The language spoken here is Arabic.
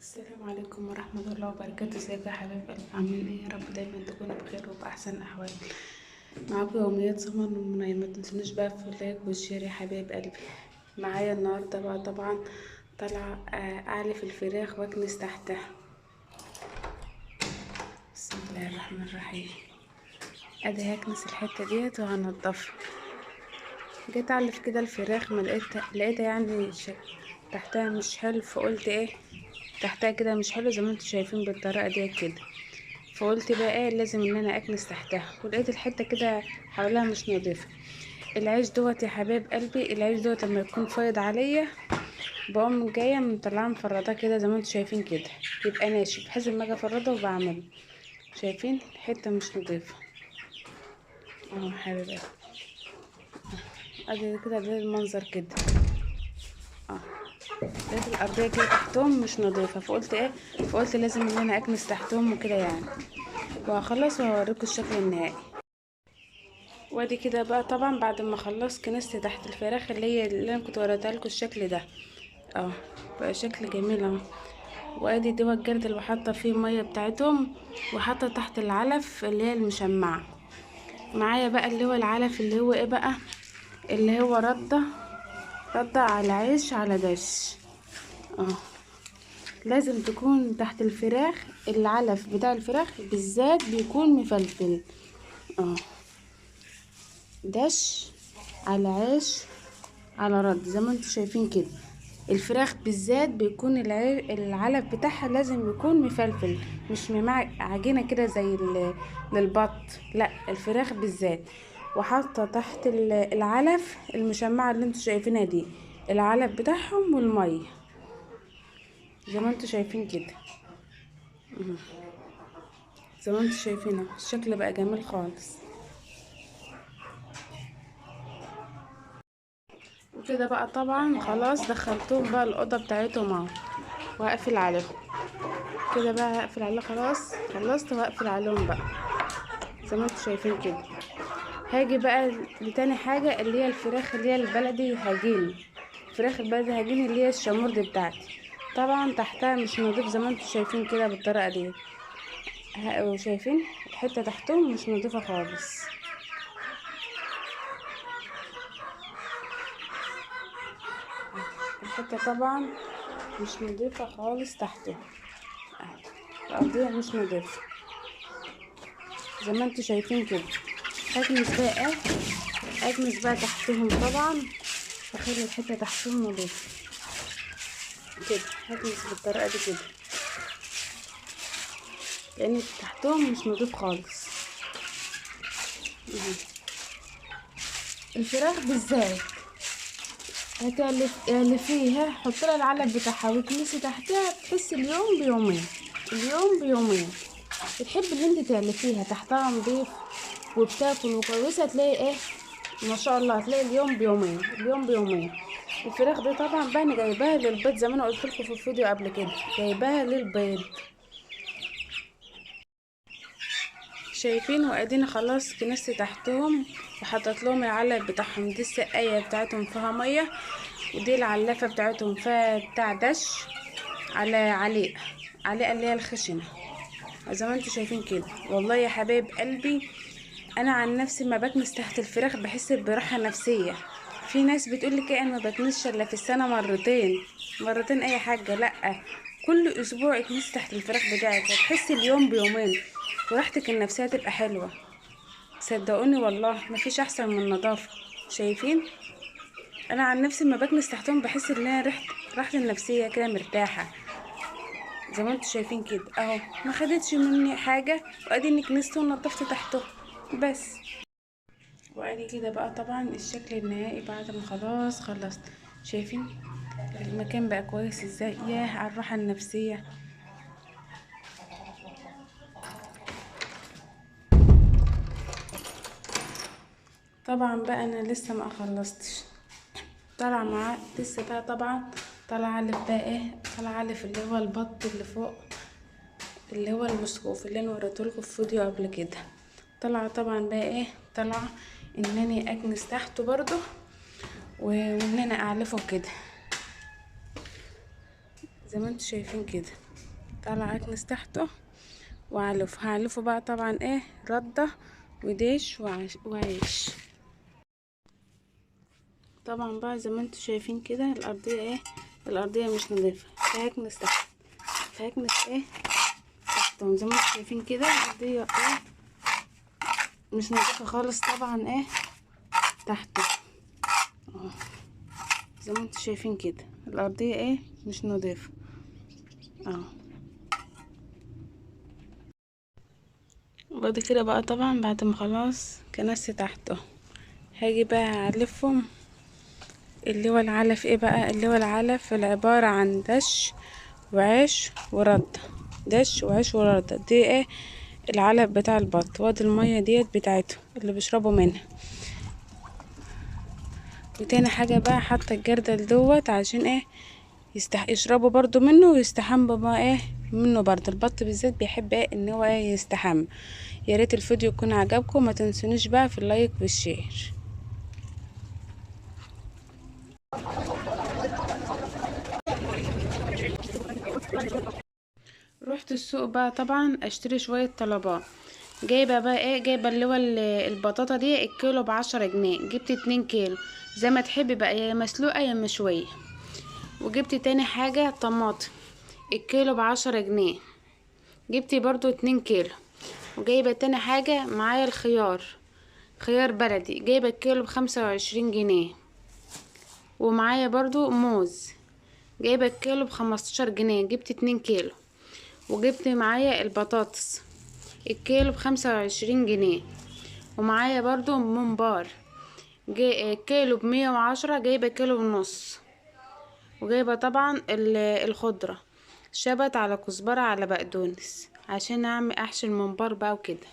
السلام عليكم ورحمة الله وبركاته. ازيكم يا حبايب قلبي؟ عاملين ايه؟ يا رب دايما تكونوا بخير وبأحسن أحوال. معاكم يوميات سمر من منى. ما تنسونيش بقى في اللايك والشير يا حبايب قلبي. معايا النهاردة بقى طبعا طالعة أعلف الفراخ وأكنس تحتها. بسم الله الرحمن الرحيم. ادي هكنس الحتة ديت وهنضفها. جيت أعلف كده الفراخ ما لقيتها يعني تحتها مش حلو، فقلت ايه تحتها كده مش حلو زي ما انتوا شايفين بالطريقة ديت كده. فقلت بقى ايه لازم ان انا اكنس تحتها، ولقيت الحته كده حواليها مش نظيفه. العيش دوت يا حبايب قلبي، العيش دوت لما يكون فايض عليا بقوم جايه مطلعاه مفرطاه كده زي ما انتوا شايفين كده، يبقى ناشف بحيث لما اجي افرطه وبعمله. شايفين الحته مش نظيفه اهو يا حبايب قلبي. ادي كده ده المنظر كده اه. لقيت الارضيه كده تحتهم مش نظيفه، فقلت لازم ان انا اكنس تحتهم وكده يعني. وهخلص وهوريكم الشكل النهائي. وادي كده بقى طبعا بعد ما خلصت كنست تحت الفراخ اللي انا كنت وريتها لكم الشكل ده اه. بقى شكل جميل اهو. وادي دوت الجرد اللي بحطه فيه الميه بتاعتهم، وحاطه تحت العلف اللي هي المشمعه. معايا بقى اللي هو العلف اللي هو ايه بقى، اللي هو رده على عيش على دش اه. لازم تكون تحت الفراخ العلف بتاع الفراخ بالذات بيكون مفلفل اه. دش على عيش على رد زي ما انتوا شايفين كده. الفراخ بالذات بيكون العلف بتاعها لازم يكون مفلفل، مش عجينة كده زي للبط، لا الفراخ بالذات. وحاطة تحت العلف المشمعة اللي انتوا شايفينها دي العلف بتاعهم والمية زي ما انتوا شايفين كده. زي ما انتوا شايفين الشكل بقى جميل خالص. وكده بقى طبعا خلاص دخلتهم بقى الأوضة بتاعتهم اهو، وهقفل عليهم كده بقى. هقفل عليه خلاص، خلصت وهقفل عليهم بقى زي ما انتوا شايفين كده. هاجي بقى لتاني حاجة اللي هي الفراخ اللي هي البلدي هجين. الفراخ البلدي هجين اللي هي الشامورد بتاعتي طبعا تحتها مش نضيف زي ما انتوا شايفين كده بالطريقة دي. وشايفين الحتة تحتهم مش نضيفة خالص. الحتة طبعا مش نضيفة خالص تحتهم، الأرضية مش نضيفة زي ما انتوا شايفين كده. هكنس بقى اكنس بقى تحتهم طبعا، واخلي الحته تحتهم نضيفه كده. هكنس بالطريقه دي كده لان تحتهم مش نضيف خالص. الفراخ بالذات اعلفيها، حط لها العلب بتاعها وكنسي تحتها بحس اليوم بيومين، اليوم بيومين. بتحب اللي انت تعلفيها تحتها نضيف وبتاكل وكويسه تلاقي ايه ما شاء الله، هتلاقي اليوم بيومين، اليوم بيومين. الفراخ دي طبعا بقى انا جايباها للبيض زي ما انا قلت لكم في الفيديو قبل كده، جايباها للبيض. شايفين وادينا خلاص كنست تحتهم وحطت لهم العلب بتاعهم. دي السقايه بتاعتهم فيها ميه، ودي العلافه بتاعتهم فيها بتاع دش على علقه اللي هي الخشنه زي ما انتوا شايفين كده. والله يا حبايب قلبي انا عن نفسي ما بكنس تحت الفراخ بحس براحه نفسيه. في ناس بتقول لك ايه انا ما بكنسش الا في السنه مرتين، مرتين اي حاجه، لا كل اسبوع اكنسي تحت الفراخ بتاعك هتحسي اليوم بيومين وراحتك النفسيه تبقى حلوه. صدقوني والله مفيش احسن من النظافه. شايفين انا عن نفسي ما بكنس تحتهم بحس ان انا راحتي النفسيه كده مرتاحه زي ما انتوا شايفين كده اهو. ما خدتش مني حاجه واديني كنست ونضفت تحته بس. وادي كده بقى طبعا الشكل النهائي بعد ما خلاص خلصت. شايفين المكان بقى كويس ازاي؟ ياه على الراحه النفسيه. طبعا بقى انا لسه ما خلصتش، طالع معاه لسه بقى طبعا. طالع الف بقى ايه، طالع الف اللي هو البط اللي فوق اللي هو المسقوف اللي انا وريتهولكوا في فيديو قبل كده. طالعه طبعا بقى ايه، طالعه انني اكنس تحته برضو وان انا اعلفه كده زي ما انتوا شايفين كده طالع اكنس تحته، هعلفه بقى طبعا ايه ردة وديش وعيش. طبعا بقى زي ما انتوا شايفين كده الارضية ايه، الارضية مش نظيفة، فيها كنس تحت، فيها كنس ايه تحتهم. زي ما انتوا شايفين كده الارضية ايه مش نظيفة خالص طبعا ايه تحته اهو. زي ما انتوا شايفين كده الارضية ايه مش نظيفة اهو. وبعد كده بقى طبعا بعد ما خلاص كنست تحته هاجي بقى اعلفهم. اللي هو العلف ايه بقى، اللي هو العلف العبارة عن دش وعيش وردة، دش وعيش وردة. دي ايه العلف بتاع البط، وادي المية ديت بتاعته اللي بيشربوا منها. وتاني حاجة بقى حاطة الجردل دوت عشان ايه يشربوا برضو منه ويستحموا بقى ايه منه برضو. البط بالذات بيحب ايه ان هو ايه يستحمى. يا ريت الفيديو يكون عجبكم، ما تنسونيش بقى في اللايك والشير. رحت السوق بقى طبعا اشتري شوية طلبات. جايبة بقى ايه، جايبة اللي هو البطاطا دي الكيلو ب10 جنيه، جبت 2 كيلو زي ما تحبي بقى، يا مسلوقة يا مشوية. وجبت تاني حاجة طماطم الكيلو ب10 جنيه، جبت برضو 2 كيلو. وجايبة تاني حاجة معايا الخيار، خيار بلدي جايبة الكيلو ب25 جنيه. ومعايا برضو موز جايبة الكيلو ب15 جنيه، جبت 2 كيلو. وجبت معايا البطاطس الكيلو ب25 جنيه. ومعايا برضو ممبار كيلو ب110، جايبة كيلو ونص. وجايبة طبعا الخضرة شبت على كزبرة على بقدونس عشان اعمل احشي الممبار بقى وكده.